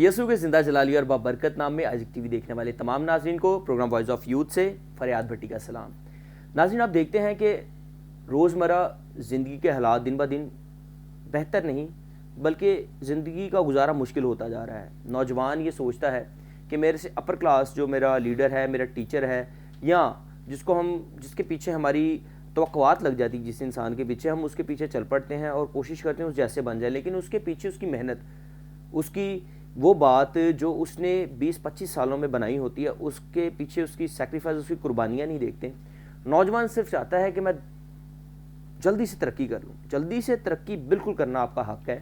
यसु के जिंदा जलाली और बाबरकत नाम में आज टीवी देखने वाले तमाम नाज़रीन को प्रोग्राम वॉइस ऑफ यूथ से फरियाद भट्टी का सलाम। नाज़रीन, आप देखते हैं कि रोज़मर्रा ज़िंदगी के हालात दिन ब दिन बेहतर नहीं बल्कि ज़िंदगी का गुजारा मुश्किल होता जा रहा है। नौजवान ये सोचता है कि मेरे से अपर क्लास जो मेरा लीडर है, मेरा टीचर है, या जिसके पीछे हमारी तवक्कुआत लग जाती, जिस इंसान के पीछे हम उसके पीछे चल पड़ते हैं और कोशिश करते हैं उस जैसे बन जाए, लेकिन उसके पीछे उसकी मेहनत, उसकी वो बात जो उसने 20-25 सालों में बनाई होती है, उसके पीछे उसकी सेक्रीफाइस, उसकी कुर्बानियाँ नहीं देखते। नौजवान सिर्फ चाहता है कि मैं जल्दी से तरक्की कर लूँ। जल्दी से तरक्की बिल्कुल करना आपका हक है,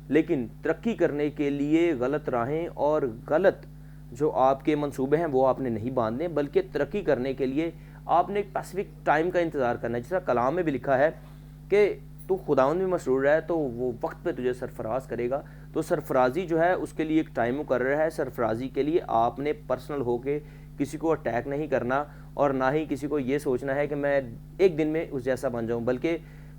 लेकिन तरक्की करने के लिए गलत राहें और गलत जो आपके मंसूबे हैं वो आपने नहीं बांधने, बल्कि तरक्की करने के लिए आपने एक स्पेसिफिक टाइम का इंतज़ार करना है। जैसा कलाम में भी लिखा है कि तू खुदावंद में मसरूर है तो वो वक्त पे तुझे सरफराज करेगा। तो सरफराजी जो है उसके लिए एक टाइम मुकर्रर है। सरफराजी के लिए आपने पर्सनल होके किसी को अटैक नहीं करना और ना ही किसी को ये सोचना है कि मैं एक दिन में उस जैसा बन जाऊं, बल्कि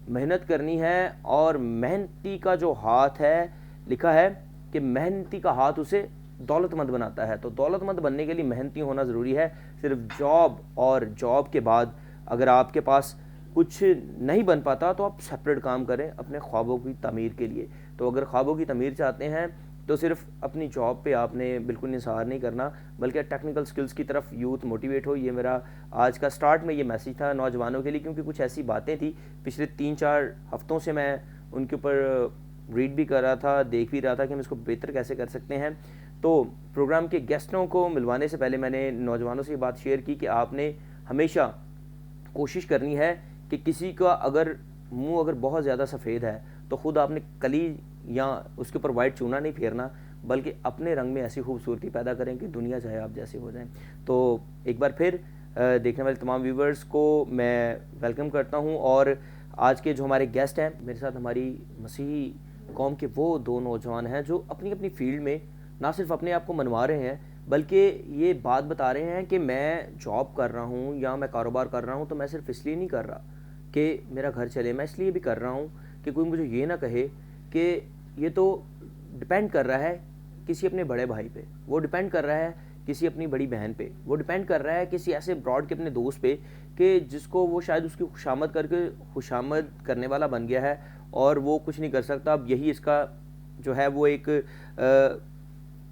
मेहनत करनी है। और मेहनती का जो हाथ है, लिखा है कि मेहनती का हाथ उसे दौलतमंद बनाता है। तो दौलतमंद बनने के लिए मेहनती होना ज़रूरी है। सिर्फ जॉब और जॉब के बाद अगर आपके पास कुछ नहीं बन पाता तो आप सेपरेट काम करें अपने ख्वाबों की तामीर के लिए। तो अगर ख्वाबों की तामीर चाहते हैं तो सिर्फ अपनी जॉब पे आपने बिल्कुल निसार नहीं करना, बल्कि टेक्निकल स्किल्स की तरफ यूथ मोटिवेट हो। ये मेरा आज का स्टार्ट में ये मैसेज था नौजवानों के लिए, क्योंकि कुछ ऐसी बातें थी पिछले 3-4 हफ्तों से मैं उनके ऊपर रीड भी कर रहा था, देख भी रहा था कि हम इसको बेहतर कैसे कर सकते हैं। तो प्रोग्राम के गेस्टों को मिलवाने से पहले मैंने नौजवानों से ये बात शेयर की कि आपने हमेशा कोशिश करनी है कि किसी का अगर मुंह अगर बहुत ज़्यादा सफ़ेद है तो ख़ुद आपने कली या उसके ऊपर वाइट चूना नहीं फेरना, बल्कि अपने रंग में ऐसी खूबसूरती पैदा करें कि दुनिया चाहे आप जैसे हो जाएं। तो एक बार फिर देखने वाले तमाम व्यूवर्स को मैं वेलकम करता हूं। और आज के जो हमारे गेस्ट हैं, मेरे साथ हमारी मसीही कौम के वो 2 नौजवान हैं जो अपनी अपनी फील्ड में ना सिर्फ अपने आप को मनवा रहे हैं, बल्कि ये बात बता रहे हैं कि मैं जॉब कर रहा हूँ या मैं कारोबार कर रहा हूँ तो मैं सिर्फ इसलिए नहीं कर रहा कि मेरा घर चले, मैं इसलिए भी कर रहा हूँ कि कोई मुझे ये ना कहे कि ये तो डिपेंड कर रहा है किसी अपने बड़े भाई पे, वो डिपेंड कर रहा है किसी अपनी बड़ी बहन पे, वो डिपेंड कर रहा है किसी ऐसे ब्रॉड के अपने दोस्त पे कि जिसको वो शायद उसकी खुशामद करके खुशामद करने वाला बन गया है और वो कुछ नहीं कर सकता। अब यही इसका जो है वो एक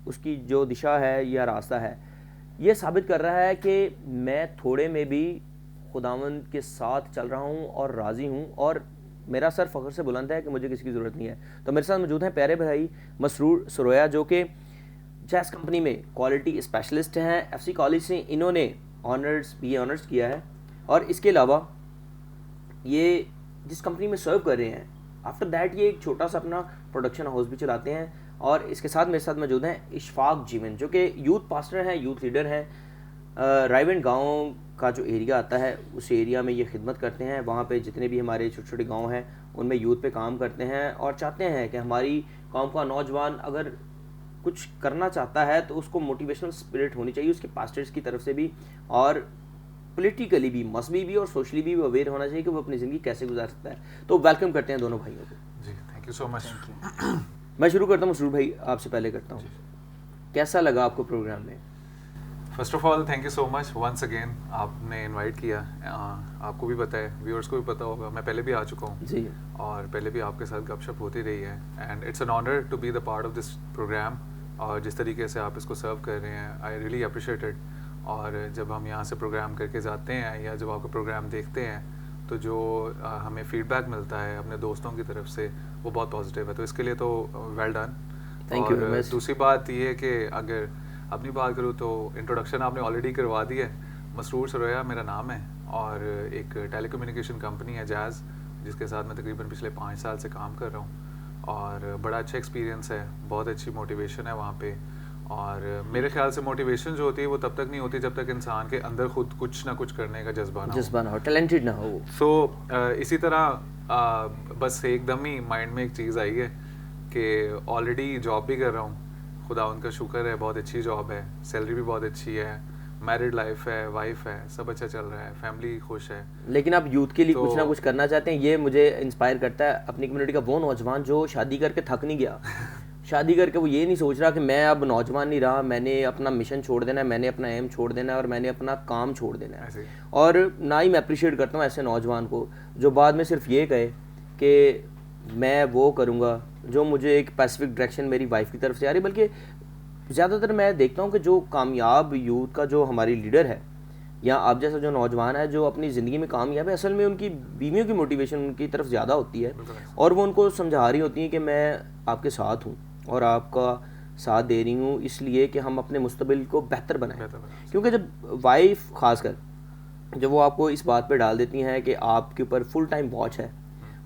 उसकी जो दिशा है या रास्ता है, ये साबित कर रहा है कि मैं थोड़े में भी खुदावंद के साथ चल रहा हूँ और राज़ी हूँ और मेरा सर फ़ख्र से बुलंद है कि मुझे किसी की ज़रूरत नहीं है। तो मेरे साथ मौजूद हैं प्यारे भाई मसरूर सरोया, जो कि जैस कंपनी में क्वालिटी स्पेशलिस्ट हैं। एफसी कॉलेज से इन्होंने BA ऑनर्स किया है और इसके अलावा ये जिस कंपनी में सर्व कर रहे हैं, आफ्टर दैट ये एक छोटा सा अपना प्रोडक्शन हाउस भी चलाते हैं। और इसके साथ मेरे साथ मौजूद हैं इशफाक जीवन, जो कि यूथ पास्टर हैं, यूथ लीडर हैं। रायवेंड गांव का जो एरिया आता है उस एरिया में ये खिदमत करते हैं। वहाँ पे जितने भी हमारे छोटे छोटे गांव हैं उनमें यूथ पे काम करते हैं और चाहते हैं कि हमारी कौम का नौजवान अगर कुछ करना चाहता है तो उसको मोटिवेशनल स्पिरिट होनी चाहिए उसके पास्टर्स की तरफ से भी, और पॉलिटिकली भी, मजहबी भी और सोशली भी अवेयर होना चाहिए कि वो अपनी ज़िंदगी कैसे गुजार सकता है। तो वेलकम करते हैं दोनों भाइयों को। जी, थैंक यू सो मच। मैं शुरू करता हूँ मसरूर भाई, आपसे पहले करता हूँ, कैसा लगा आपको प्रोग्राम में? First of all thank you so much once again, आपने इनवाइट किया। आपको भी पता है, व्यूअर्स को भी पता होगा, मैं पहले भी आ चुका हूँ जी, और पहले भी आपके साथ गपशप होती रही है and it's an honour to be the part of this program. और जिस तरीके से आप इसको सर्व कर रहे हैं, आई रियली अप्रिशिएट इट। और जब हम यहाँ से प्रोग्राम करके जाते हैं या जब आपका प्रोग्राम देखते हैं तो जो हमें फीडबैक मिलता है अपने दोस्तों की तरफ से वो बहुत पॉजिटिव है, तो इसके लिए तो वेल डन। Thank you. और दूसरी बात ये है कि अगर अपनी बात करूँ तो इंट्रोडक्शन आपने ऑलरेडी करवा दी है। मसरूर सरोया मेरा नाम है और एक टेलीकम्युनिकेशन कंपनी है जैज़, जिसके साथ मैं तकरीबन पिछले 5 साल से काम कर रहा हूँ और बड़ा अच्छा एक्सपीरियंस है, बहुत अच्छी मोटिवेशन है वहाँ पे। और मेरे ख्याल से मोटिवेशन जो होती है वो तब तक नहीं होती जब तक इंसान के अंदर खुद कुछ ना कुछ करने का जज्बा ना हो, टैलेंटेड ना हो। सो इसी तरह बस एकदम ही माइंड में एक चीज़ आई है कि ऑलरेडी जॉब भी कर रहा हूँ, खुदा उनका शुक्र है, बहुत अच्छी जॉब है, सैलरी भी बहुत अच्छी है, मैरिड लाइफ है, वाइफ है, सब अच्छा चल रहा है, फैमिली खुश है। लेकिन आप यूथ के लिए कुछ ना कुछ करना चाहते हैं, ये मुझे इंस्पायर करता है। अपनी कम्युनिटी का वो नौजवान जो शादी करके थक नहीं गया, शादी करके वो ये नहीं सोच रहा कि मैं अब नौजवान नहीं रहा, मैंने अपना मिशन छोड़ देना है, मैंने अपना एम छोड़ देना है और मैंने अपना काम छोड़ देना है। और ना ही मैं अप्रिशिएट करता हूँ ऐसे नौजवान को जो बाद में सिर्फ ये कहे कि मैं वो करूँगा जो मुझे एक स्पेसिफिक डायरेक्शन मेरी वाइफ की तरफ से आ रही। बल्कि ज़्यादातर मैं देखता हूँ कि जो कामयाब यूथ का जो हमारी लीडर है या आप जैसा जो नौजवान है जो अपनी ज़िंदगी में कामयाब है, असल में उनकी बीवियों की मोटिवेशन उनकी तरफ ज़्यादा होती है और वो उनको समझा रही होती हैं कि मैं आपके साथ हूँ और आपका साथ दे रही हूँ इसलिए कि हम अपने मुस्तकबिल को बेहतर बनाएं। क्योंकि जब वाइफ खासकर जब वो आपको इस बात पे डाल देती हैं कि आपके ऊपर फुल टाइम वॉच है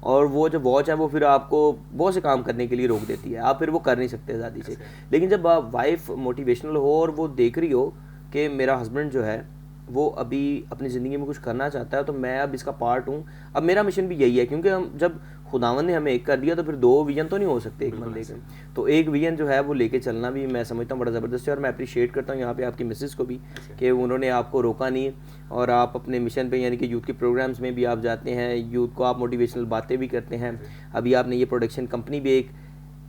और वो जो वॉच है वो फिर आपको बहुत से काम करने के लिए रोक देती है, आप फिर वो कर नहीं सकते आज़ादी से। लेकिन जब आप वाइफ मोटिवेशनल हो और वो देख रही हो कि मेरा हस्बैंड जो है वो अभी अपनी ज़िंदगी में कुछ करना चाहता है तो मैं अब इसका पार्ट हूँ, अब मेरा मिशन भी यही है। क्योंकि हम जब खुदावन ने हमें एक कर दिया तो फिर दो विजन तो नहीं हो सकते एक बंदे के, तो एक विजन जो है वो लेके चलना भी मैं समझता हूँ बड़ा ज़बरदस्त है। और मैं अप्रिशिएट करता हूँ यहाँ पे आपकी मिसेस को भी कि उन्होंने आपको रोका नहीं और आप अपने मिशन पे यानी कि यूथ के प्रोग्राम्स में भी आप जाते हैं, यूथ को आप मोटिवेशनल बातें भी करते हैं। अभी आपने ये प्रोडक्शन कंपनी भी एक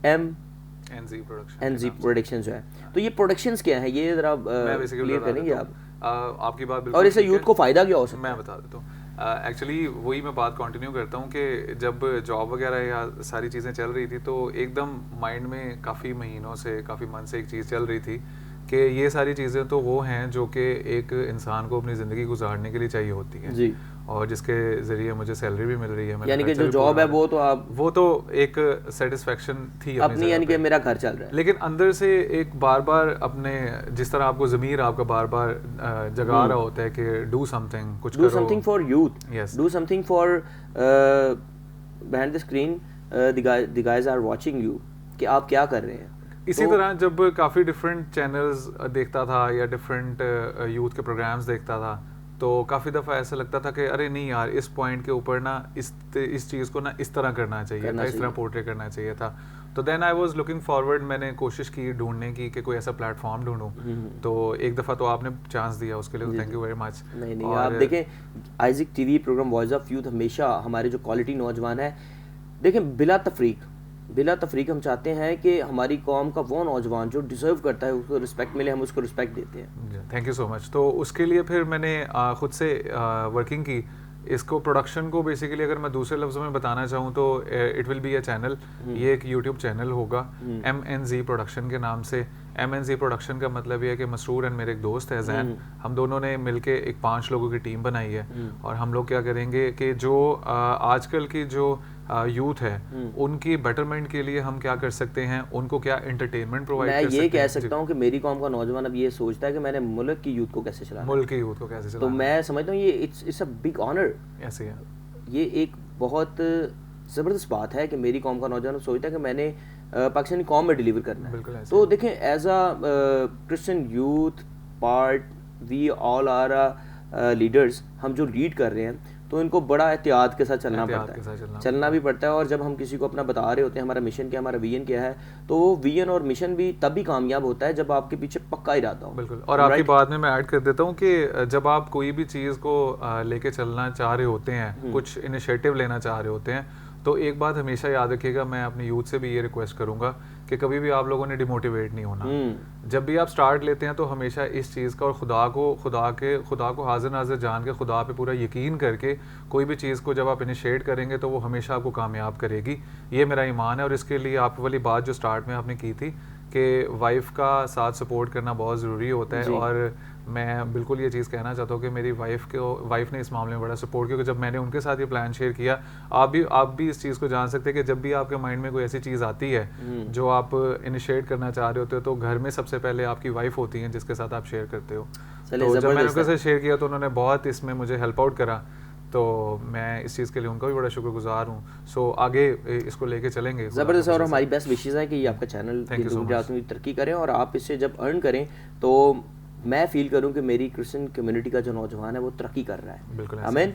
एनजी प्रोडक्शन जो है, तो ये प्रोडक्शंस क्या है ये ज़रा क्लियर करेंगे आप? आपकी बात और इससे यूथ को फ़ायदा क्या हो सकता है? मैं बता देता हूँ। एक्चुअली वही मैं बात कंटिन्यू करता हूँ कि जब जॉब वगैरह या सारी चीज़ें चल रही थी तो एकदम माइंड में काफ़ी महीनों से काफ़ी मन से एक चीज़ चल रही थी कि ये सारी चीज़ें तो वो हैं जो कि एक इंसान को अपनी ज़िंदगी गुजारने के लिए चाहिए होती हैं जी, और जिसके ज़रिए मुझे सैलरी भी मिल रही है, यानी कि जो जॉब है वो तो आप वो तो एक सेटिस्फेक्शन थी अपनी, यानी कि मेरा घर चल रहा है। लेकिन अंदर से एक बार बार अपने जिस तरह आपको ज़मीर आपका बार बार जगा रहा होता है कि डू समथिंग, कुछ do something for youth, Yes. Do something for behind the screen, the guys are watching you कि आप क्या कर रहे हैं। इसी तरह जब काफ़ी डिफरेंट चैनल्स देखता था या डिफरेंट यूथ के प्रोग्राम्स देखता था तो काफ़ी दफ़ा ऐसा लगता था कि अरे नहीं यार इस पॉइंट के ऊपर ना इस चीज़ को ना इस तरह करना चाहिए था, इस तरह पोर्ट्रे करना चाहिए था। तो then I was looking forward, मैंने कोशिश की ढूंढने की कि कोई ऐसा प्लेटफॉर्म ढूंढूं। तो एक दफ़ा तो आपने चांस दिया उसके लिए, थैंक यू वेरी मच। नहीं आप देखें Isaac TV program Voice of Youth हमेशा हमारे जो क्वालिटी नौजवान है, देखें बिला तफरीक हम चाहते हैं कि हमारी कौम का वो नौजवान जो डिज़र्व करता है उसको रिस्पेक्ट मिले, हम उसको रिस्पेक्ट देते हैं। Thank you so much. तो उसके लिए फिर मैंने खुद से वर्किंग की इसको प्रोडक्शन को। बेसिकली अगर मैं दूसरे लफ्ज़ों में बताना चाहूँ तो it will be a channel, ये एक यूट्यूब चैनल होगा MNZ प्रोडक्शन के नाम से। MNZ प्रोडक्शन का मतलब ये है कि मसरूर एंड मेरे एक दोस्त है जैन, हम दोनों ने मिलके एक 5 लोगों की टीम बनाई है और हम लोग क्या करेंगे कि जो आजकल की जो यूथ है उनकी बेटरमेंट के लिए हम क्या कर सकते हैं, उनको क्या एंटरटेनमेंट प्रोवाइड कर सकते हैं। मैं ये कह सकता हूँ कि मेरी कौम का नौजवान अब ये सोचता है कि मैंने मुल्क की यूथ को कैसे चलाना, मुल्क की यूथ को कैसे चलाना, तो मैं समझता हूँ ये इट्स अ बिग ऑनर। ऐसे है, ये एक बहुत ज़बरदस्त बात है कि मेरी कौम का नौजवान सोचता है कि मैंने पाकिस्तानी कौम में डिलीवर करना है। तो देखें as a Christian youth part we all are leaders, हम जो लीड कर रहे हैं तो इनको बड़ा एहतियात के साथ चलना पड़ता है, चलना भी पड़ता है। और जब हम किसी को अपना बता रहे होते हैं हमारा मिशन क्या, हमारा विजन क्या है, तो वो विजन और मिशन भी तभी कामयाब होता है जब आपके पीछे पक्का इरादा हो। बिल्कुल। और आपकी बात में मैं ऐड कर देता हूँ कि जब आप कोई भी चीज़ को लेके चलना चाह रहे होते हैं, कुछ इनिशिएटिव लेना चाह रहे होते हैं, तो एक बात हमेशा याद रखिएगा, मैं अपने यूथ से भी ये रिक्वेस्ट करूंगा कि कभी भी आप लोगों ने डिमोटिवेट नहीं होना। जब भी आप स्टार्ट लेते हैं तो हमेशा इस चीज़ का और खुदा को हाजिर नाजिर जान के, खुदा पे पूरा यकीन करके कोई भी चीज़ को जब आप इनिशिएट करेंगे तो वो हमेशा आपको कामयाब करेगी, ये मेरा ईमान है। और इसके लिए आप वाली बात जो स्टार्ट में आपने की थी कि वाइफ का साथ सपोर्ट करना बहुत ज़रूरी होता है, और मैं बिल्कुल ये चीज़ कहना चाहता हूँ कि मेरी वाइफ ने इस मामले में बड़ा सपोर्ट किया। क्योंकि जब मैंने उनके साथ ये प्लान शेयर किया, आप भी इस चीज़ को जान सकते हैं कि जब भी आपके माइंड में कोई ऐसी चीज़ आती है जो आप इनिशिएट करना चाह रहे होते हो, तो घर में सबसे पहले आपकी वाइफ होती हैं जिसके साथ आप शेयर करते हो। तो जब मैंने उनके साथ शेयर किया तो उन्होंने बहुत इसमें मुझे हेल्प आउट करा, तो मैं इस चीज़ के लिए उनका भी बड़ा शुक्रगुजार हूँ। सो आगे इसको लेके चलेंगे ज़बरदस्त। और हमारी बेस्ट विशेज़ है कि ये आपका चैनल तरक्की करें और आप इससे जब अर्न करें तो मैं फील करूं कि मेरी क्रिश्चियन कम्युनिटी का जो नौजवान है वो तरक्की कर रहा है। बिल्कुल, आमीन।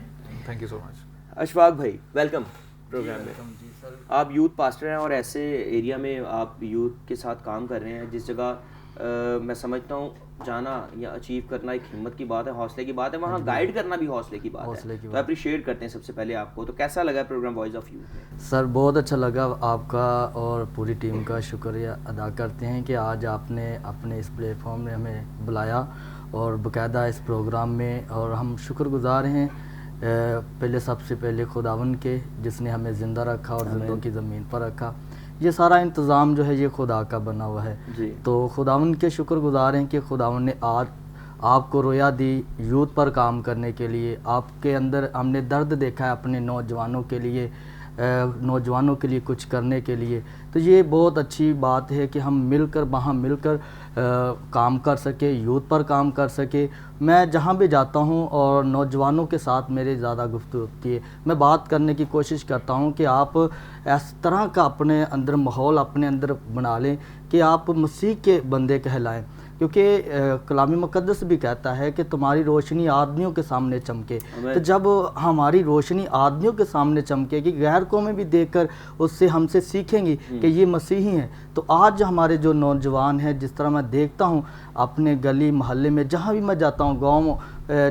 Thank you so much. Ashfaq भाई वेलकम प्रोग्राम में। आप यूथ पास्टर हैं और ऐसे एरिया में आप यूथ के साथ काम कर रहे हैं जिस जगह मैं समझता हूँ जाना या अचीव करना एक हिम्मत की बात है, हौसले की बात है, वहाँ गाइड करना भी हौसले की बात है। तो अप्रिशिएट करते हैं सबसे पहले आपको। तो कैसा लगा प्रोग्राम वॉइस ऑफ यूथ में? सर बहुत अच्छा लगा, आपका और पूरी टीम का शुक्रिया अदा करते हैं कि आज आपने अपने इस प्लेटफॉर्म में हमें बुलाया और बाकायदा इस प्रोग्राम में, और हम शुक्रगुजार हैं पहले सबसे पहले खुदावन के जिसने हमें ज़िंदा रखा और ज़िंदों की ज़मीन पर रखा। ये सारा इंतज़ाम जो है ये खुदा का बना हुआ है जी। तो खुदावन के शुक्रगुजार हैं कि खुदावन ने आज आपको रोया दी यूथ पर काम करने के लिए। आपके अंदर हमने दर्द देखा है अपने नौजवानों के लिए, कुछ करने के लिए। तो ये बहुत अच्छी बात है कि हम मिलकर वहाँ मिलकर काम कर सके, यूथ पर काम कर सके। मैं जहाँ भी जाता हूँ और नौजवानों के साथ मेरे ज़्यादा गुफ्तगू होती है, मैं बात करने की कोशिश करता हूँ कि आप इस तरह का अपने अंदर माहौल अपने अंदर बना लें कि आप मसीह के बंदे कहलाएं, क्योंकि कलाम मुक़द्दस भी कहता है कि तुम्हारी रोशनी आदमियों के सामने चमके। तो जब हमारी रोशनी आदमियों के सामने चमकेगी, गैर कौमें भी देखकर उससे हमसे सीखेंगी कि ये मसीही हैं। तो आज हमारे जो नौजवान हैं, जिस तरह मैं देखता हूँ अपने गली मोहल्ले में, जहाँ भी मैं जाता हूँ, गाँव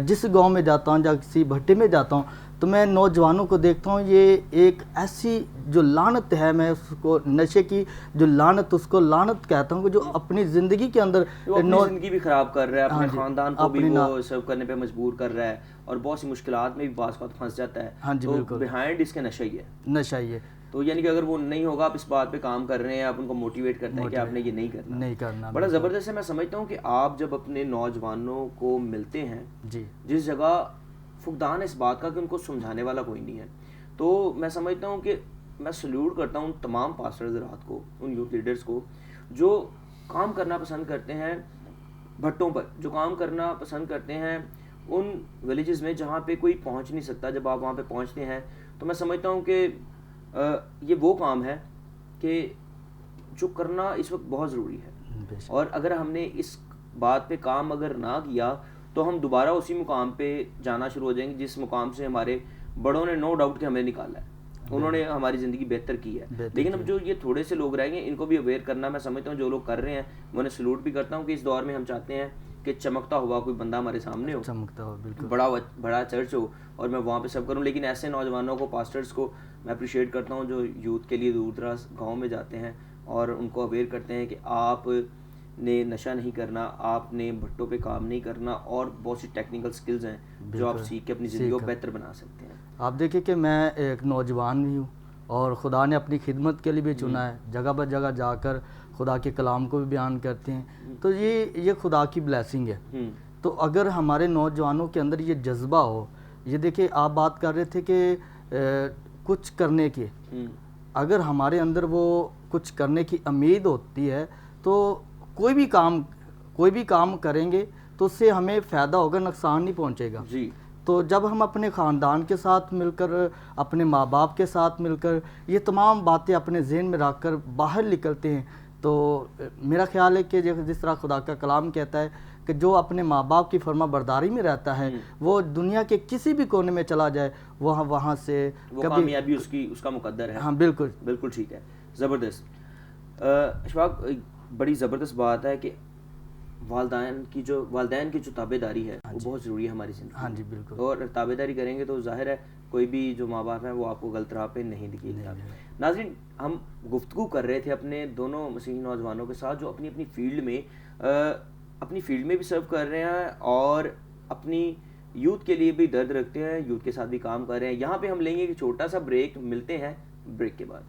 जिस गाँव में जाता हूँ या किसी भट्टे में जाता हूँ, तो मैं नौजवानों को देखता हूँ ये एक ऐसी जो लानत है, मैं उसको नशे की जो लानत, उसको लानत कहता हूँ कि जो अपनी ज़िंदगी के अंदर ज़िंदगी भी ख़राब कर रहा है, अपने ख़ानदान को भी वो सर्व करने पे मजबूर कर रहा है और बहुत सी मुश्किलात में भी बास बात फंस जाता है। हाँ जी, बिल्कुल। बिहाइंड इसके नशा ही है, नशा ही है। तो यानी कि अगर वो नहीं होगा, आप इस बात पे काम कर रहे हैं, आप उनको मोटिवेट करते हैं कि आपने ये नहीं करना। बड़ा ज़बरदस्त है। मैं समझता हूँ कि आप जब अपने नौजवानों को मिलते हैं जी, जिस जगह फुकदान है इस बात का कि उनको समझाने वाला कोई नहीं है, तो मैं समझता हूँ कि मैं सल्यूट करता हूँ तमाम पास्टर्स रात को, उन यूथ लीडर्स को जो काम करना पसंद करते हैं भट्टों पर, जो काम करना पसंद करते हैं उन विलेजेस में जहाँ पे कोई पहुँच नहीं सकता। जब आप वहाँ पे पहुँचते हैं तो मैं समझता हूँ कि ये वो काम है कि जो करना इस वक्त बहुत ज़रूरी है, और अगर हमने इस बात पे काम अगर ना किया तो हम दोबारा उसी मुकाम पे जाना शुरू हो जाएंगे जिस मुकाम से हमारे बड़ों ने नो डाउट कि हमें निकाला है, उन्होंने हमारी ज़िंदगी बेहतर की है। लेकिन अब जो ये थोड़े से लोग रह गए, इनको भी अवेयर करना, मैं समझता हूँ जो लोग कर रहे हैं मैं उन्हें सलूट भी करता हूँ कि इस दौर में हम चाहते हैं कि चमकता हुआ कोई बंदा हमारे सामने हो, चमकता हो, बिल्कुल बड़ा चर्च हो और मैं वहाँ पे सब करूँ। लेकिन ऐसे नौजवानों को, पास्टर्स को मैं अप्रिशिएट करता हूँ जो यूथ के लिए दूर दराज गाँव में जाते हैं और उनको अवेयर करते हैं कि आप ने नशा नहीं करना, आपने भट्टों पे काम नहीं करना, और बहुत सी टेक्निकल स्किल्स हैं जो आप सीख के अपनी ज़िंदगी को बेहतर बना सकते हैं। आप देखिए कि मैं एक नौजवान भी हूँ और खुदा ने अपनी खिदमत के लिए भी चुना है, जगह ब जगह जाकर खुदा के कलाम को भी बयान करते हैं। तो ये खुदा की ब्लेसिंग है। तो अगर हमारे नौजवानों के अंदर ये जज्बा हो, ये देखिए आप बात कर रहे थे कि कुछ करने की, अगर हमारे अंदर वो कुछ करने की उम्मीद होती है तो कोई भी काम करेंगे तो उससे हमें फ़ायदा होगा, नुकसान नहीं पहुंचेगा जी। तो जब हम अपने ख़ानदान के साथ मिलकर, अपने माँ बाप के साथ मिलकर ये तमाम बातें अपने जहन में रख कर बाहर निकलते हैं, तो मेरा ख्याल है कि जिस तरह खुदा का कलाम कहता है कि जो अपने माँ बाप की फर्मा बरदारी में रहता है वो दुनिया के किसी भी कोने में चला जाए, वहाँ से कामयाबी उसका मुकद्दर है। हाँ बिल्कुल बिल्कुल ठीक है, ज़बरदस्त। अशफाक, बड़ी ज़बरदस्त बात है कि वालदैन की जो ताबेदारी है वो बहुत ज़रूरी है हमारी ज़िंदगी। हाँ जी बिल्कुल। और ताबेदारी करेंगे तो जाहिर है कोई भी जो माँ बाप हैं वो आपको गलत राह पे नहीं दिखेगा। नाज़रीन, हम गुफ्तगू कर रहे थे अपने दोनों मसीही नौजवानों के साथ जो अपनी अपनी फील्ड में भी सर्व कर रहे हैं और अपनी यूथ के लिए भी दर्द रखते हैं, यूथ के साथ भी काम कर रहे हैं। यहाँ पे हम लेंगे एक छोटा सा ब्रेक, मिलते हैं ब्रेक के बाद।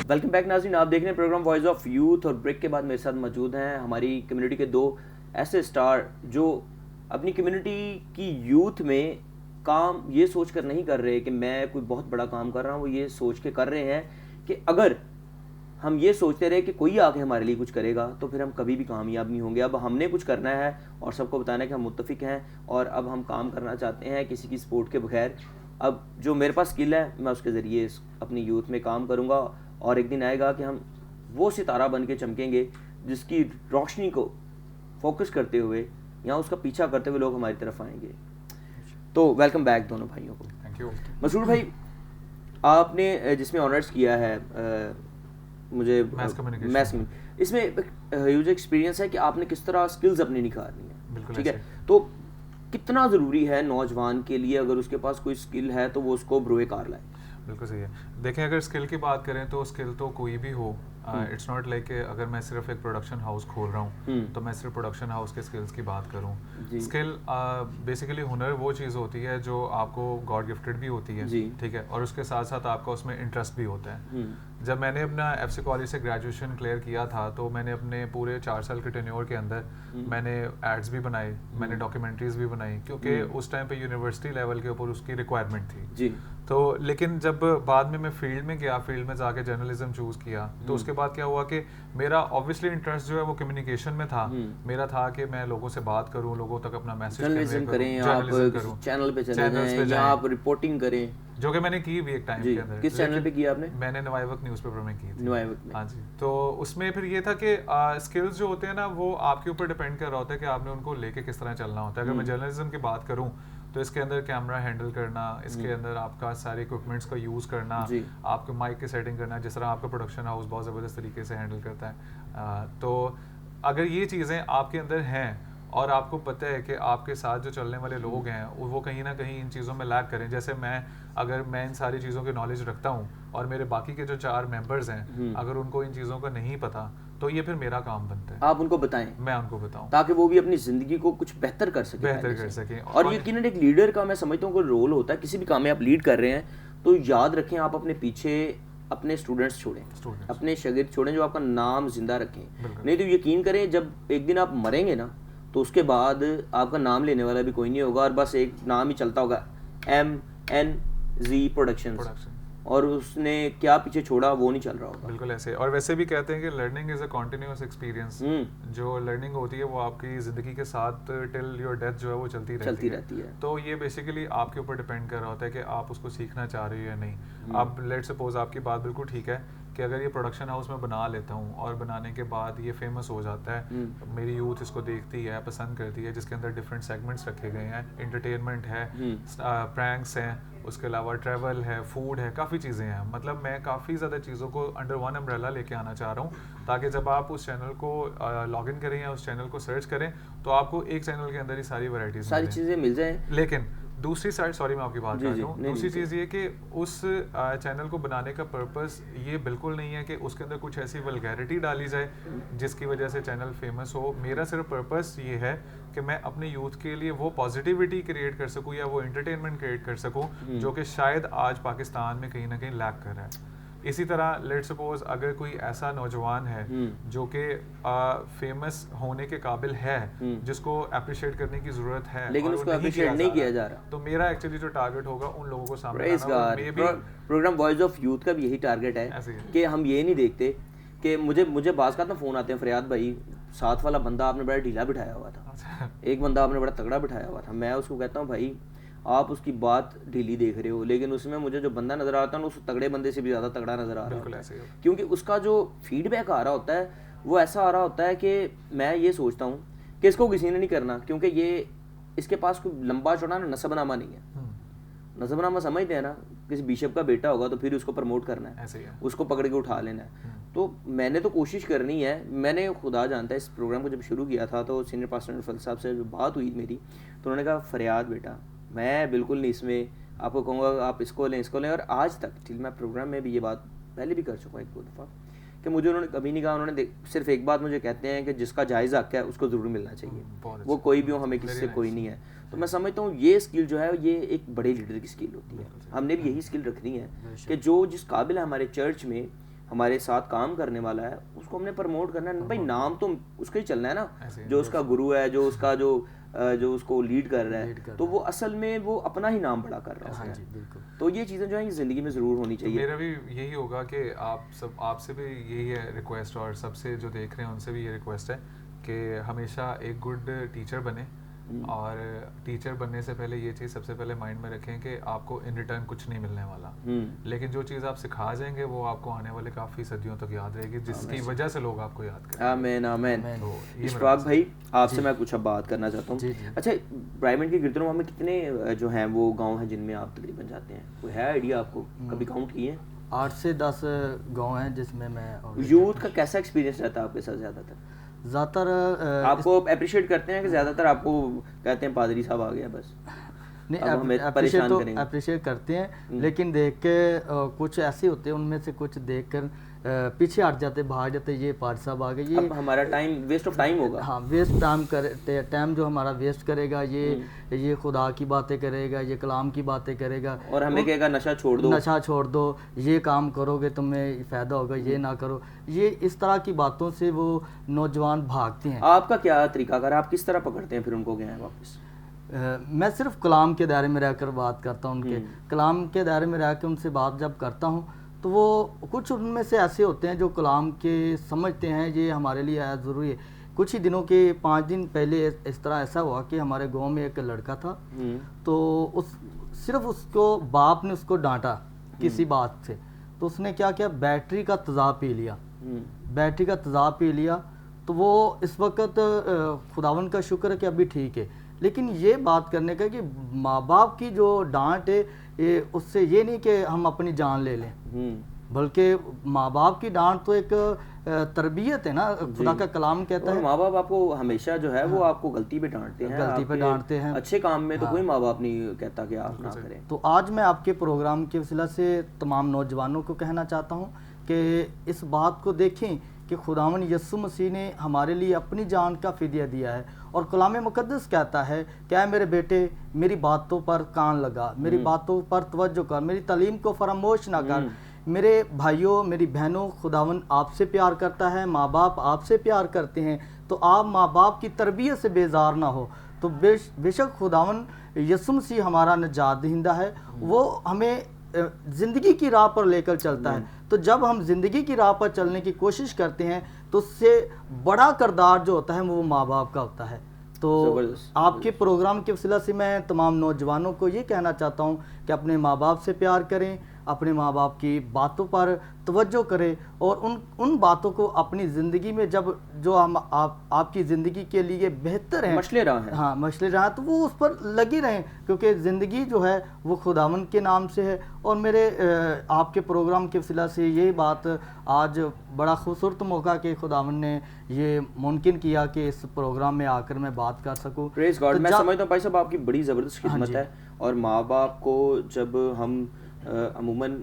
वेलकम बैक नाज़रीन, आप देख रहे हैं प्रोग्राम वॉइस ऑफ यूथ और ब्रेक के बाद मेरे साथ मौजूद हैं हमारी कम्युनिटी के दो ऐसे स्टार जो अपनी कम्युनिटी की यूथ में काम ये सोच कर नहीं कर रहे कि मैं कोई बहुत बड़ा काम कर रहा हूँ, वो ये सोच के कर रहे हैं कि अगर हम ये सोचते रहे कि कोई आके हमारे लिए कुछ करेगा तो फिर हम कभी भी कामयाब नहीं होंगे। अब हमने कुछ करना है और सबको बताना है कि हम मुत्तफिक हैं और अब हम काम करना चाहते हैं किसी की सपोर्ट के बगैर। अब जो मेरे पास स्किल है मैं उसके ज़रिए अपनी यूथ में काम करूँगा और एक दिन आएगा कि हम वो सितारा बन के चमकेंगे जिसकी रोशनी को फोकस करते हुए या उसका पीछा करते हुए लोग हमारी तरफ आएंगे। तो वेलकम बैक दोनों भाइयों को। Thank you. मसरूर भाई, आपने जिसमें ऑनर्स किया है मुझे मैस कम्युनिकेशन, इसमें ह्यूज एक्सपीरियंस है कि आपने किस तरह स्किल्स अपनी निखारनी है। बिल्कुल ठीक है, तो कितना ज़रूरी है नौजवान के लिए अगर उसके पास कोई स्किल है तो वो उसको बरोए कार लाए? बिल्कुल सही है। देखें, अगर स्किल की बात करें तो स्किल तो कोई भी हो, इट्स नॉट लाइक अगर मैं सिर्फ एक प्रोडक्शन हाउस खोल रहा हूँ तो मैं सिर्फ प्रोडक्शन हाउस के स्किल्स की बात करूँ। स्किल बेसिकली हुनर वो चीज़ होती है जो आपको गॉड गिफ्टेड भी होती है, ठीक है, और उसके साथ साथ आपका उसमें इंटरेस्ट भी होता है। जब मैंने अपना FC कॉलेज से ग्रेजुएशन क्लियर किया था तो मैंने अपने पूरे 4 साल के टेन्योर के अंदर मैंने एड्स भी बनाए, मैंने डॉक्यूमेंट्रीज भी बनाई, क्योंकि उस टाइम पे यूनिवर्सिटी लेवल के ऊपर उसकी रिक्वायरमेंट थी जी। तो लेकिन जब बाद में मैं फील्ड में गया, फील्ड में जाके जर्नलिज्म चूज़ किया, तो उसके बाद क्या हुआ कि मेरा ऑब्वियसली इंटरेस्ट जो है वो कम्युनिकेशन में था। मेरा था कि मैं लोगों से बात करूं, लोगों तक अपना मैसेज जर्नलिज्म करें, आप चैनल पे चले जाएं या आप रिपोर्टिंग करें, जो कि मैंने की भी एक टाइम के अंदर। किस चैनल पे किया आपने? मैंने नवाई वक्त न्यूज़पेपर में की थी। नवाई वक्त में? हाँ जी। तो उसमें फिर ये था कि स्किल्स जो होते हैं ना वो आपके ऊपर डिपेंड कर रहा होता है कि आपने उनको लेके किस तरह चलना होता है। अगर मैं जर्नलिज्म की बात करूँ तो इसके अंदर कैमरा हैंडल करना, इसके अंदर आपका सारे इक्विपमेंट्स का यूज़ करना, आपके माइक की सेटिंग करना, जिस तरह आपका प्रोडक्शन हाउस बहुत ज़बरदस्त तरीके से हैंडल करता है। तो अगर ये चीज़ें आपके अंदर हैं और आपको पता है कि आपके साथ जो चलने वाले लोग हैं वो कहीं ना कहीं इन चीज़ों में लैग करें, जैसे अगर मैं इन सारी चीज़ों की नॉलेज रखता हूँ और मेरे बाकी के जो 4 मेंबर्स हैं अगर उनको इन चीज़ों का नहीं पता तो ये फिर मेरा काम बनता है। आप उनको बताएं, मैं उनको बताऊं, ताकि वो भी अपनी ज़िंदगी को कुछ बेहतर कर सके। और यकीनन एक लीडर का मैं समझता हूँ कोई रोल होता है, किसी भी काम में आप लीड कर रहे हैं तो याद रखें आप अपने पीछे अपने स्टूडेंट्स छोड़ें, अपने शागिर्द छोड़ें जो आपका नाम जिंदा रखें। नहीं तो यकीन करें जब एक दिन आप मरेंगे ना तो उसके बाद आपका नाम लेने वाला भी कोई नहीं होगा और बस एक नाम ही चलता होगा MNZ प्रोडक्शंस, और उसने क्या पीछे छोड़ा वो नहीं चल रहा होगा। बिल्कुल ऐसे। और वैसे भी कहते हैं कि learning is a continuous experience. जो लर्निंग होती है वो आपकी जिंदगी के साथ टिल योर डेथ जो है वो चलती रहती है। तो ये बेसिकली आपके ऊपर डिपेंड कर रहा होता है कि आप उसको सीखना चाह रहे हो या नहीं। अब लेट्स सपोज आपकी बात बिल्कुल ठीक है कि अगर ये प्रोडक्शन हाउस में बना लेता हूँ और बनाने के बाद ये फेमस हो जाता है, मेरी यूथ इसको देखती है, पसंद करती है, जिसके अंदर डिफरेंट सेगमेंट्स रखे गए हैं, एंटरटेनमेंट है, प्रैंक्स हैं, उसके अलावा ट्रैवल है, फूड है, काफ़ी चीज़ें हैं। मतलब मैं काफ़ी ज़्यादा चीज़ों को अंडर वन अम्ब्रेला लेके आना चाह रहा हूँ ताकि जब आप उस चैनल को लॉग इन करें या उस चैनल को सर्च करें तो आपको एक चैनल के अंदर ही सारी वैरायटीज, सारी चीज़ें मिल जाएं। लेकिन दूसरी साइड, सॉरी मैं आपकी बात कर रहा हूँ, दूसरी चीज़ ये कि उस चैनल को बनाने का पर्पस ये बिल्कुल नहीं है कि उसके अंदर कुछ ऐसी वल्गैरिटी डाली जाए जिसकी वजह से चैनल फेमस हो। मेरा सिर्फ पर्पस ये है कि मैं अपने यूथ के लिए वो पॉजिटिविटी क्रिएट कर सकूँ या वो एंटरटेनमेंट क्रिएट कर सकूँ जो कि शायद आज पाकिस्तान में कहीं ना कहीं लैक कर रहा है। इसी तरह लेट्स सपोज अगर कोई ऐसा नौजवान है जो कि फेमस होने के काबिल है, जिसको अप्रिशिएट करने की जरूरत है लेकिन उसको अप्रिशिएट नहीं किया जा रहा, तो मेरा एक्चुअली जो टारगेट होगा उन लोगों को सामने आना। प्रोग्राम वॉइस ऑफ यूथ का भी यही टारगेट है कि हम ये नहीं देखते कि मुझे बाज़ का फ़ोन आते हैं, फरियाद भाई साथ वाला बंदा आपने बड़ा ढीला बिठाया हुआ था, एक बंदा आपने बड़ा तगड़ा बिठाया हुआ था। मैं उसको कहता हूँ भाई आप उसकी बात ढीली देख रहे हो, लेकिन उसमें मुझे जो बंदा नज़र आता है ना उस तगड़े बंदे से भी ज़्यादा तगड़ा नज़र आ रहा है, क्योंकि उसका जो फीडबैक आ रहा होता है वो ऐसा आ रहा होता है कि मैं ये सोचता हूँ कि इसको किसी ने नहीं करना, क्योंकि ये इसके पास कोई लंबा चौड़ा ना नसबनामा नहीं है। नसबनामा समझते हैं ना, किसी बिशप का बेटा होगा तो फिर उसको प्रमोट करना है, उसको पकड़ के उठा लेना है। तो मैंने तो कोशिश करनी है। मैंने खुदा जानता है इस प्रोग्राम को जब शुरू किया था तो सीनियर पास्टर फल साहब से जो बात हुई मेरी, तो उन्होंने कहा फरियाद बेटा मैं बिल्कुल नहीं इसमें आपको कहूँगा आप इसको लें। और आज तक ठीक मैं प्रोग्राम में भी ये बात पहले भी कर चुका हूँ एक दो दफ़ा कि मुझे उन्होंने कभी नहीं कहा। उन्होंने सिर्फ एक बात मुझे कहते हैं कि जिसका जायज़ हक़ है उसको ज़रूर मिलना चाहिए, वो कोई भी हो, हमें किसी से कोई नहीं है। तो मैं समझता हूँ ये स्किल जो है ये एक बड़े लीडर की स्किल होती है। हमने भी यही स्किल रखनी है कि जो जिस काबिल है हमारे चर्च में हमारे साथ काम करने वाला है उसको हमने प्रमोट करना है। भाई नाम तो उसका ही चलना है ना, जो उसका गुरु है, जो उसका जो जो उसको लीड कर रहा लीड कर है, तो वो असल में वो अपना ही नाम बड़ा कर रहा हाँ है। जी बिल्कुल। तो ये चीज़ें जो है ज़िंदगी में ज़रूर होनी तो चाहिए। मेरा भी यही होगा कि आपसे भी यही है रिक्वेस्ट, और सबसे जो देख रहे हैं उनसे भी ये रिक्वेस्ट है कि हमेशा एक गुड टीचर बने, और टीचर बनने से पहले ये चीज़ सबसे पहले माइंड में रखें कि आपको इन रिटर्न कुछ नहीं मिलने वाला, लेकिन जो चीज़ आप सिखा जाएंगे वो आपको आने वाले काफ़ी सदियों तक याद रहेगी, जिसकी वजह से लोग आपको याद करेंगे। आमीन आमीन। तो ये इशफाक भाई, आपसे मैं कुछ अब बात करना चाहता हूँ। जी, जी। अच्छा, ब्राइमंड के गिरदुर्मा में कितने जो हैं वो गांव हैं जिनमें आप तकरीबन जाते हैं? कोई है आइडिया आपको? कभी काउंट किए हैं? 8 से 10 गांव हैं जिसमें मैं यूथ का कैसा एक्सपीरियंस रहता है आपके साथ? ज़्यादातर आपको अप्रिशिएट करते हैं कि ज़्यादातर आपको कहते हैं पादरी साहब आ गया बस, नहीं अब हमें परेशान तो करेंगे? अप्रिशिएट करते हैं, लेकिन देख के कुछ ऐसे होते हैं, उनमें से कुछ देख कर पीछे हट जाते, भाग जाते, ये पादरी साहब आ गए, ये अब हमारा टाइम वेस्ट ऑफ टाइम होगा। हाँ वेस्ट टाइम जो हमारा वेस्ट करेगा, ये खुदा की बातें करेगा, ये कलाम की बातें करेगा, और हमें कहेगा नशा छोड़ दो, नशा छोड़ दो, ये काम करोगे तुम्हें फ़ायदा होगा, ये ना करो, ये इस तरह की बातों से वो नौजवान भागते हैं। आपका क्या तरीकाकार, आप किस तरह पकड़ते हैं फिर उनको गए हैं वापस? मैं सिर्फ कलाम के दायरे में रहकर बात करता हूँ, उनके कलाम के दायरे में रह के उनसे बात जब करता हूँ तो वो कुछ उनमें से ऐसे होते हैं जो कलाम के समझते हैं ये हमारे लिए आया ज़रूरी है। कुछ ही दिनों के 5 दिन पहले इस तरह ऐसा हुआ कि हमारे गांव में एक लड़का था, तो सिर्फ उसको बाप ने उसको डांटा किसी बात से, तो उसने क्या किया, बैटरी का तेज़ाब पी लिया। बैटरी का तेज़ाब पी लिया तो वो इस वक्त खुदावन का शुक्र है कि अभी ठीक है, लेकिन ये बात करने का कि माँ बाप की जो डांट है उससे ये नहीं कि हम अपनी जान ले लें, बल्कि माँ बाप की डांट तो एक तरबियत है ना, खुदा का कलाम कहता है। माँ बाप आपको हमेशा जो है वो आपको गलती पे डांटते हैं, गलती पे डांटते हैं, अच्छे काम में तो कोई माँ बाप नहीं कहता कि आप ना करें। तो आज मैं आपके प्रोग्राम के वसीला से तमाम नौजवानों को कहना चाहता हूँ कि इस बात को देखें कि खुदावन यीशु मसीह ने हमारे लिए अपनी जान का फिदिया दिया है, और कलाम मुकद्दस कहता है, क्या मेरे बेटे मेरी बातों पर कान लगा, मेरी बातों पर तवज्जो कर, मेरी तालीम को फरामोश ना कर। मेरे भाइयों मेरी बहनों, खुदावन आपसे प्यार करता है, माँ बाप आपसे प्यार करते हैं, तो आप माँ बाप की तरबियत से बेजार ना हो। तो बेशक खुदावन यीशु मसीह हमारा निजात दहिंदा है, वो हमें ज़िंदगी की राह पर लेकर चलता है। तो जब हम ज़िंदगी की राह पर चलने की कोशिश करते हैं तो उससे बड़ा किरदार जो होता है वो माँ बाप का होता है। तो आपके प्रोग्राम के वसीला से मैं तमाम नौजवानों को ये कहना चाहता हूँ कि अपने माँ बाप से प्यार करें, अपने माँ बाप की बातों पर तवज्जो करें, और उन बातों को अपनी ज़िंदगी में जब जो हम आपकी ज़िंदगी के लिए बेहतर है, मसले रहा है, हाँ मसले रहा, तो वो उस पर लगी रहें, क्योंकि ज़िंदगी जो है वो खुदावन के नाम से है। और मेरे आपके प्रोग्राम के वसीला से यही बात आज बड़ा खूबसूरत मौका कि खुदावन ने ये मुमकिन किया कि इस प्रोग्राम में आकर मैं बात कर सकूँ। Praise God. मैं समझता हूँ भाई साहब आपकी बड़ी ज़बरदस्त खिदमत है, और माँ बाप को जब हम अमूमन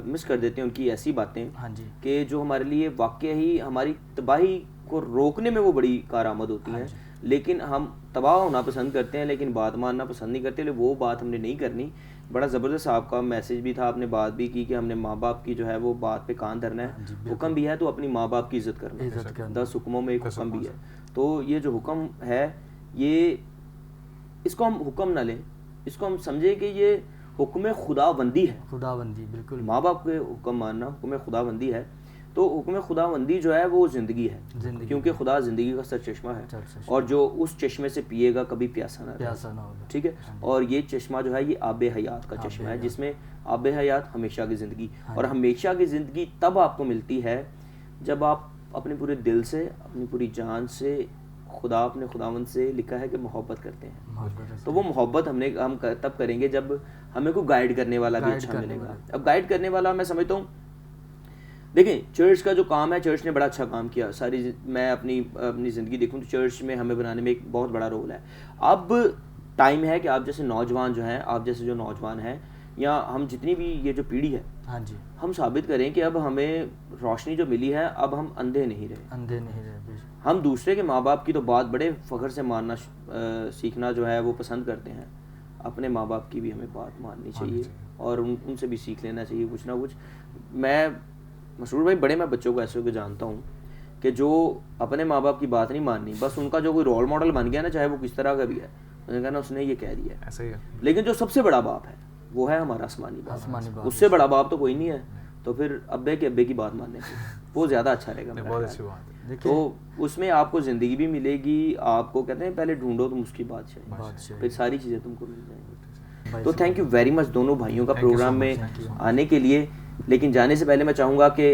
मिस कर देते हैं उनकी ऐसी बातें, हाँ जी, कि जो हमारे लिए वाकई ही हमारी तबाही को रोकने में वो बड़ी कारआमद होती हैं, लेकिन हम तबाह होना पसंद करते हैं लेकिन बात मानना पसंद नहीं करते, वो बात हमने नहीं करनी। बड़ा ज़बरदस्त आपका मैसेज भी था, आपने बात भी की कि हमने माँ बाप की जो है वो बात पे कान धरना है। हुक्म भी है तो अपनी माँ बाप की इज़्ज़त करना है, 10 हुक्मों में एक हुक्म भी है। तो ये जो हुक्म है, ये इसको हम हुक्म ना लें, इसको हम समझे कि ये हुक्म खुदाबंदी है। खुदाबंदी, बिल्कुल। माँ बाप के हुक्म मानना हुक्म खुदाबंदी है। तो हुक्म खुदाबंदी जो है वो ज़िंदगी है, क्योंकि खुदा ज़िंदगी का सरचश्मा है, और जो उस चश्मे से पिएगा कभी प्यासा ना होगा। ठीक है, और ये चश्मा जो है ये आब हयात का चश्मा है, जिसमें आब हयात हमेशा की ज़िंदगी, और हमेशा की ज़िंदगी तब आपको मिलती है जब आप अपने पूरे दिल से, अपनी पूरी जान से अपने खुदावंद से लिखा है कि मोहब्बत करते हैं। तो वो मोहब्बत हम तब करेंगे जब हमें को गाइड करने वाला भी अच्छा मिलेगा। अब गाइड करने वाला मैं समझता हूँ, देखें चर्च का जो काम है, चर्च ने बड़ा अच्छा काम किया। मैं अपनी ज़िंदगी देखूँ तो चर्च में हमें बनाने में एक बहुत बड़ा रोल है। अब टाइम है कि आप जैसे नौजवान जो हैं, आप जैसे जो नौजवान हैं, या हम जितनी भी ये जो पीढ़ी है, हाँ जी, हम साबित करें कि अब हमें रोशनी जो मिली है, अब हम अंधे नहीं रहे। हम दूसरे के माँ बाप की तो बात बड़े फ़ख्र से मानना सीखना जो है वो पसंद करते हैं, अपने माँ बाप की भी हमें बात माननी चाहिए, और उनसे भी सीख लेना चाहिए कुछ ना कुछ। मैं मसरूर भाई, बड़े मैं बच्चों को ऐसे को जानता हूँ कि जो अपने माँ बाप की बात नहीं माननी, बस उनका जो कोई रोल मॉडल बन गया ना, चाहे वो किस तरह का भी है, उसने कहा ना उसने ये कह दिया है। ऐसा ही है। लेकिन जो सबसे बड़ा बाप है वो है हमारा आसमानी बाप, उससे बड़ा बाप तो कोई नहीं है। तो फिर अब्बे के अब्बे की बात मानने से वो ज़्यादा अच्छा रहेगा। बहुत अच्छी बात है। तो उसमें आपको ज़िंदगी भी मिलेगी, आपको कहते हैं पहले ढूंढो तुम उसकी बादशाही, फिर सारी चीज़ें तुमको मिल जाएंगी। तो थैंक यू वेरी मच दोनों भाइयों का प्रोग्राम में आने के लिए। लेकिन जाने से पहले मैं चाहूँगा कि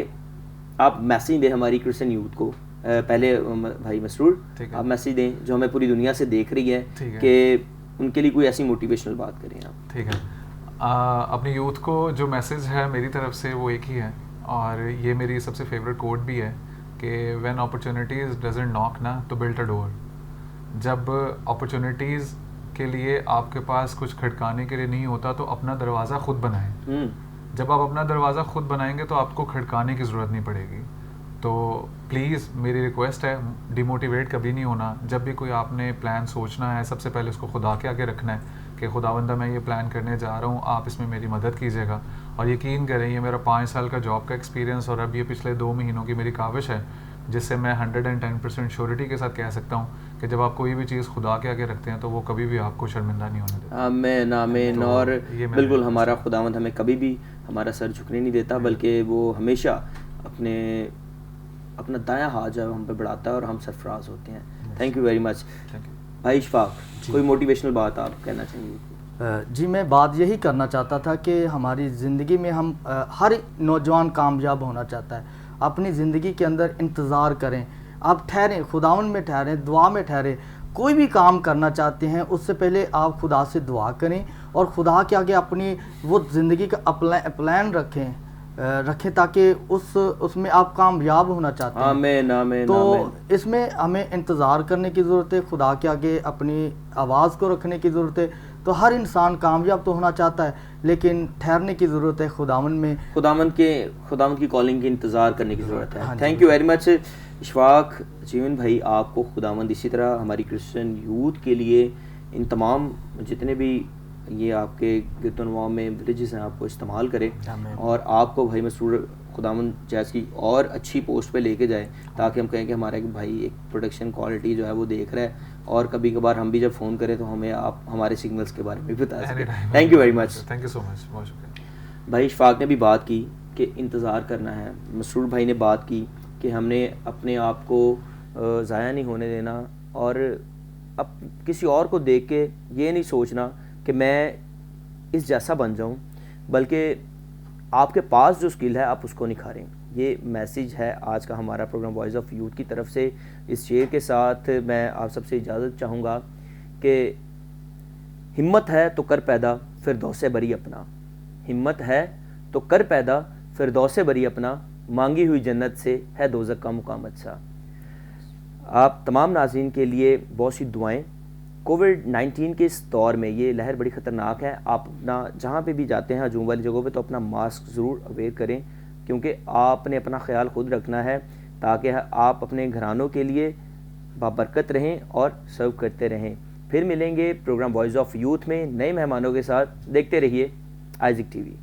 आप मैसेज दें हमारी क्रिश्चियन यूथ को। पहले भाई मसरूर आप मैसेज दें जो हमें पूरी दुनिया से देख रही है कि उनके लिए कोई ऐसी मोटिवेशनल बात करें आप। ठीक है। अपनी यूथ को जो मैसेज है मेरी तरफ से वो एक ही है, और ये मेरी सबसे फेवरेट कोट भी है कि व्हेन अपॉर्चुनिटीज़ डजंट नॉक ना तो बिल्ड अ डोर। जब अपॉर्चुनिटीज़ के लिए आपके पास कुछ खड़काने के लिए नहीं होता तो अपना दरवाज़ा खुद बनाएं। जब आप अपना दरवाज़ा खुद बनाएंगे तो आपको खड़काने की ज़रूरत नहीं पड़ेगी। तो प्लीज़ मेरी रिक्वेस्ट है, डिमोटिवेट कभी नहीं होना। जब भी कोई आपने प्लान सोचना है, सबसे पहले उसको खुदा के आगे रखना है कि खुदावंदा मैं ये प्लान करने जा रहा हूँ, आप इसमें मेरी मदद कीजिएगा। और यकीन करें ये मेरा 5 साल का जॉब का एक्सपीरियंस और अब ये पिछले 2 महीनों की मेरी काविश है, जिससे मैं 110% श्योरिटी के साथ कह सकता हूँ कि जब आप कोई भी चीज़ खुदा के आगे रखते हैं तो वो कभी भी आपको शर्मिंदा नहीं होने देता। आमीन आमीन। तो और बिल्कुल हमारा खुदावंद हमें कभी भी हमारा सर झुकने नहीं देता, बल्कि वो हमेशा अपना दायां हाथ जो हम पे बढ़ाता है और हम सरफराज होते हैं। Thank you very much. भाई इशफाक, कोई मोटिवेशनल बात आप कहना चाहेंगे? जी मैं बात यही करना चाहता था कि हमारी ज़िंदगी में हम हर नौजवान कामयाब होना चाहता है। अपनी ज़िंदगी के अंदर इंतज़ार करें, आप ठहरें, खुदावन में ठहरें, दुआ में ठहरें। कोई भी काम करना चाहते हैं उससे पहले आप खुदा से दुआ करें और खुदा के आगे अपनी वो ज़िंदगी का प्लान रखें ताकि उसमें आप कामयाब होना चाहते हैं। आमीन आमीन। तो इसमें हमें इंतज़ार करने की ज़रूरत है, खुदा के आगे अपनी आवाज़ को रखने की ज़रूरत है। तो हर इंसान कामयाब तो होना चाहता है, लेकिन ठहरने की ज़रूरत है खुदावंद में, खुदावंद की कॉलिंग की इंतज़ार करने की ज़रूरत है। Thank you very much Ishfaq जीवन भाई। आपको खुदावंद इसी तरह हमारी क्रिश्चियन यूथ के लिए इन तमाम जितने भी ये आपके गिरदोनवा में विलेजेस हैं आपको इस्तेमाल करें, और आपको भाई मसरूर खुदावंद जैस की और अच्छी पोस्ट पे लेके जाए, ताकि हम कहें कि हमारा एक भाई एक प्रोडक्शन क्वालिटी जो है वो देख रहा है, और कभी कभार हम भी जब फ़ोन करें तो हमें आप हमारे सिग्नल्स के बारे में भी बता सकें। Thank you very much. Thank you so much, बहुत शुक्रिया। भाई इशफाक ने भी बात की कि इंतज़ार करना है, मसरूर भाई ने बात की कि हमने अपने आप को ज़ाया नहीं होने देना, और अब किसी और को देख के ये नहीं सोचना कि मैं इस जैसा बन जाऊं, बल्कि आपके पास जो स्किल है आप उसको निखारें। ये मैसेज है आज का हमारा प्रोग्राम वॉइस ऑफ यूथ की तरफ से। इस शेर के साथ मैं आप सबसे इजाज़त चाहूँगा कि हिम्मत है तो कर पैदा फिरदौसे बरी अपना, हिम्मत है तो कर पैदा फिरदौसे बरी अपना, मांगी हुई जन्नत से है दोज़ख का मुकाम अच्छा। आप तमाम नाज़रीन के लिए बहुत सी दुआएं। कोविड-19 के इस दौर में ये लहर बड़ी ख़तरनाक है। आप अपना जहाँ पे भी जाते हैं हजूम वाली जगहों पे तो अपना मास्क ज़रूर अवेयर करें, क्योंकि आपने अपना ख्याल खुद रखना है ताकि आप अपने घरानों के लिए बाबरकत रहें और सर्व करते रहें। फिर मिलेंगे प्रोग्राम वॉइस ऑफ यूथ में नए मेहमानों के साथ। देखते रहिए आइज़िक टीवी।